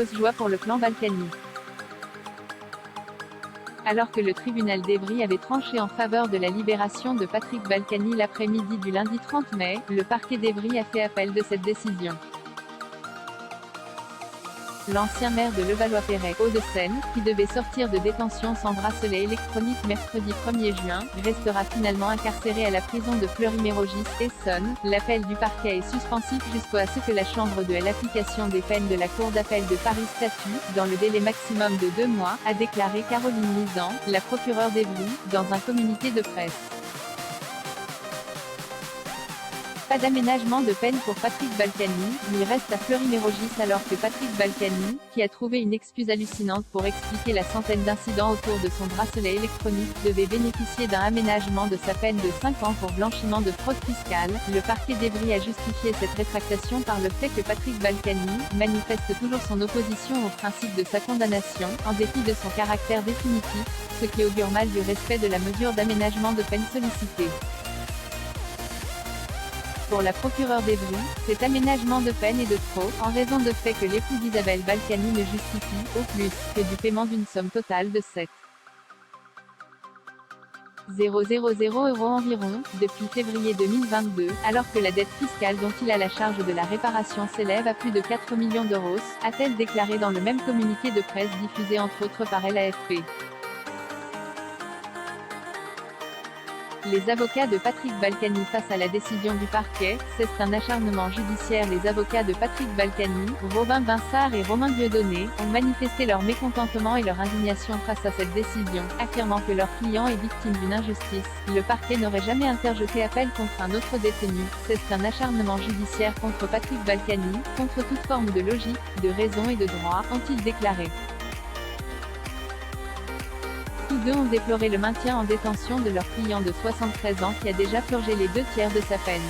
fausse joie pour le clan Balkany. Alors que le tribunal d'Evry avait tranché en faveur de la libération de Patrick Balkany l'après-midi du lundi 30 mai, le parquet d'Evry a fait appel de cette décision. L'ancien maire de Levallois-Perret, Hauts-de-Seine, qui devait sortir de détention sans bracelet électronique mercredi 1er juin, restera finalement incarcéré à la prison de Fleury-Mérogis, Essonne. L'appel du parquet est suspensif jusqu'à ce que la Chambre de l'application des peines de la Cour d'appel de Paris statue, dans le délai maximum de 2 mois, a déclaré Caroline Lisan, la procureure d'Evry, dans un communiqué de presse. Pas d'aménagement de peine pour Patrick Balkany, il reste à Fleury-Mérogis alors que Patrick Balkany, qui a trouvé une excuse hallucinante pour expliquer la centaine d'incidents autour de son bracelet électronique, devait bénéficier d'un aménagement de sa peine de 5 ans pour blanchiment de fraude fiscale. Le parquet d'Evry a justifié cette rétractation par le fait que Patrick Balkany manifeste toujours son opposition au principe de sa condamnation, en dépit de son caractère définitif, ce qui augure mal du respect de la mesure d'aménagement de peine sollicitée. Pour la procureure d'Evry, cet aménagement de peine est de trop, en raison de fait que l'époux d'Isabelle Balkany ne justifie, au plus, que du paiement d'une somme totale de 7,000 € environ, depuis février 2022, alors que la dette fiscale dont il a la charge de la réparation s'élève à plus de 4 millions d'euros, a-t-elle déclaré dans le même communiqué de presse diffusé entre autres par l'AFP. Les avocats de Patrick Balkany face à la décision du parquet, c'est un acharnement judiciaire. Les avocats de Patrick Balkany, Robin Vinsart et Romain Dieudonné, ont manifesté leur mécontentement et leur indignation face à cette décision, affirmant que leur client est victime d'une injustice. Le parquet n'aurait jamais interjeté appel contre un autre détenu. C'est un acharnement judiciaire contre Patrick Balkany, contre toute forme de logique, de raison et de droit, ont-ils déclaré. Tous deux ont déploré le maintien en détention de leur client de 73 ans qui a déjà purgé les 2 tiers de sa peine.